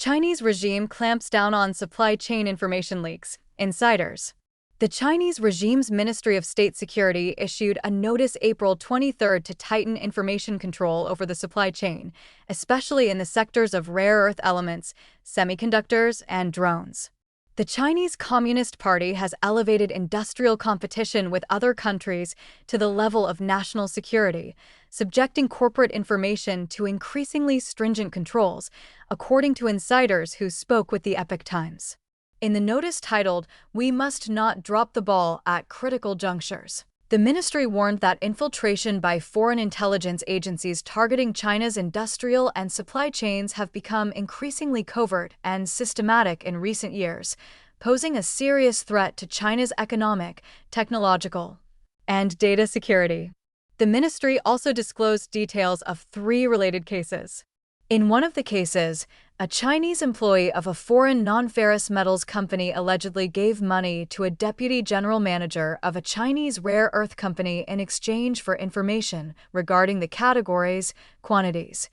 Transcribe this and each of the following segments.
Chinese regime clamps down on supply chain information leaks. Insiders. The Chinese regime's Ministry of State Security issued a notice April 23 to tighten information control over the supply chain, especially in the sectors of rare earth elements, semiconductors, and drones. The Chinese Communist Party has elevated industrial competition with other countries to the level of national security, subjecting corporate information to increasingly stringent controls, according to insiders who spoke with the Epoch Times. In the notice titled, "We Must Not Drop the Ball at Critical Junctures," the ministry warned that infiltration by foreign intelligence agencies targeting China's industrial and supply chains have become increasingly covert and systematic in recent years, posing a serious threat to China's economic, technological, and data security. The ministry also disclosed details of 3 related cases. In one of the cases, a Chinese employee of a foreign non-ferrous metals company allegedly gave money to a deputy general manager of a Chinese rare earth company in exchange for information regarding the categories, quantities,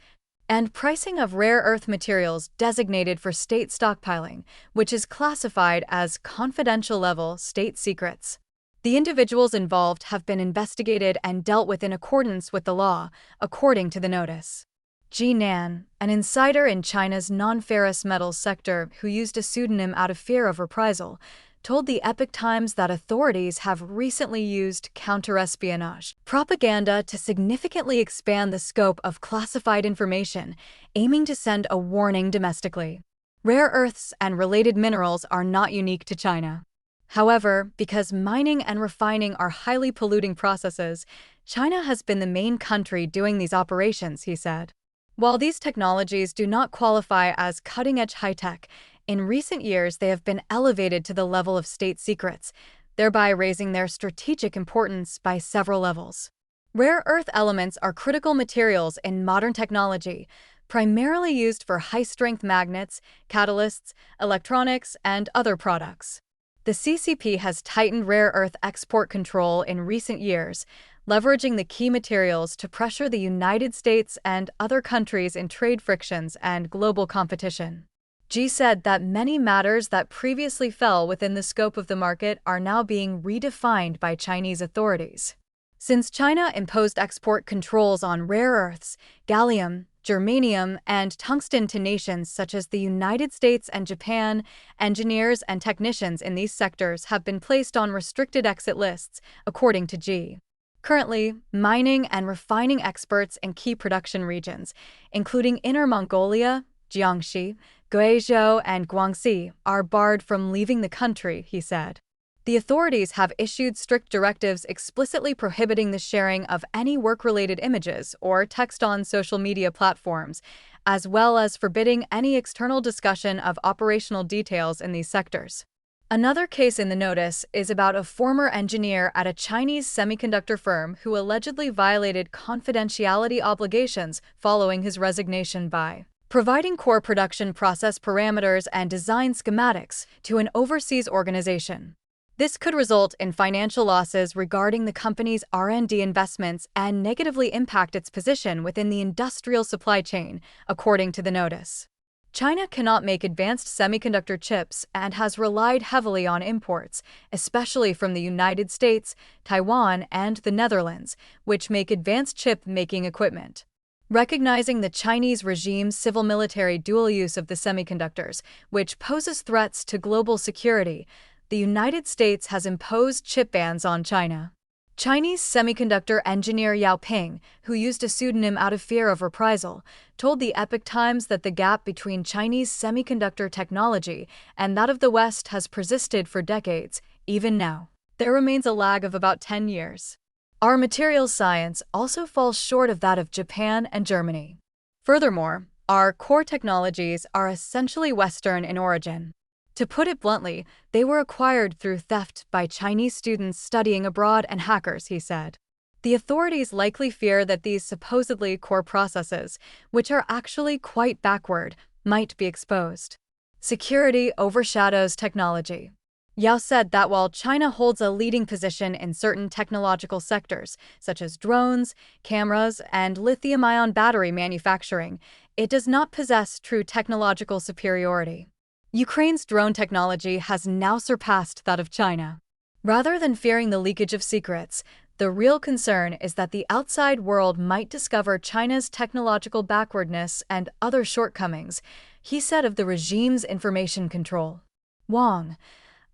and pricing of rare earth materials designated for state stockpiling, which is classified as confidential-level state secrets. The individuals involved have been investigated and dealt with in accordance with the law, according to the notice. Ji Nan, an insider in China's non-ferrous metals sector who used a pseudonym out of fear of reprisal, told the Epoch Times that authorities have recently used counter-espionage propaganda to significantly expand the scope of classified information, aiming to send a warning domestically. Rare earths and related minerals are not unique to China. However, because mining and refining are highly polluting processes, China has been the main country doing these operations, he said. While these technologies do not qualify as cutting-edge high-tech, in recent years they have been elevated to the level of state secrets, thereby raising their strategic importance by several levels. Rare earth elements are critical materials in modern technology, primarily used for high-strength magnets, catalysts, electronics, and other products. The CCP has tightened rare earth export control in recent years, leveraging the key materials to pressure the United States and other countries in trade frictions and global competition. Ji said that many matters that previously fell within the scope of the market are now being redefined by Chinese authorities. Since China imposed export controls on rare earths, gallium, germanium, and tungsten to nations such as the United States and Japan, engineers and technicians in these sectors have been placed on restricted exit lists, according to Ji. Currently, mining and refining experts in key production regions, including Inner Mongolia, Jiangxi, Guizhou, and Guangxi, are barred from leaving the country, he said. The authorities have issued strict directives explicitly prohibiting the sharing of any work-related images or text on social media platforms, as well as forbidding any external discussion of operational details in these sectors. Another case in the notice is about a former engineer at a Chinese semiconductor firm who allegedly violated confidentiality obligations following his resignation by providing core production process parameters and design schematics to an overseas organization. This could result in financial losses regarding the company's R&D investments and negatively impact its position within the industrial supply chain, according to the notice. China cannot make advanced semiconductor chips and has relied heavily on imports, especially from the United States, Taiwan, and the Netherlands, which make advanced chip-making equipment. Recognizing the Chinese regime's civil-military dual use of the semiconductors, which poses threats to global security, the United States has imposed chip bans on China. Chinese semiconductor engineer Yao Ping, who used a pseudonym out of fear of reprisal, told the Epoch Times that the gap between Chinese semiconductor technology and that of the West has persisted for decades. Even now, there remains a lag of about 10 years. Our materials science also falls short of that of Japan and Germany. Furthermore, our core technologies are essentially Western in origin. To put it bluntly, they were acquired through theft by Chinese students studying abroad and hackers, he said. The authorities likely fear that these supposedly core processes, which are actually quite backward, might be exposed. Security overshadows technology. Yao said that while China holds a leading position in certain technological sectors, such as drones, cameras, and lithium-ion battery manufacturing, it does not possess true technological superiority. Ukraine's drone technology has now surpassed that of China. Rather than fearing the leakage of secrets, the real concern is that the outside world might discover China's technological backwardness and other shortcomings, he said of the regime's information control. Wang,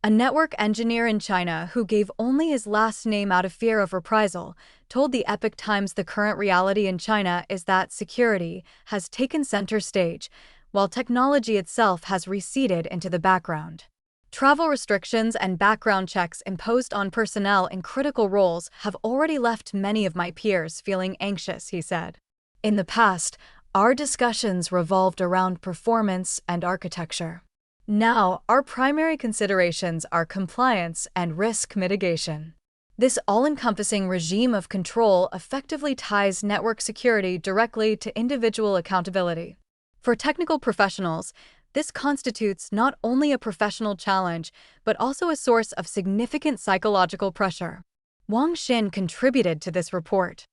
a network engineer in China who gave only his last name out of fear of reprisal, told the Epoch Times the current reality in China is that security has taken center stage, while technology itself has receded into the background. Travel restrictions and background checks imposed on personnel in critical roles have already left many of my peers feeling anxious, he said. In the past, our discussions revolved around performance and architecture. Now, our primary considerations are compliance and risk mitigation. This all-encompassing regime of control effectively ties network security directly to individual accountability. For technical professionals, this constitutes not only a professional challenge, but also a source of significant psychological pressure. Wang Xin contributed to this report.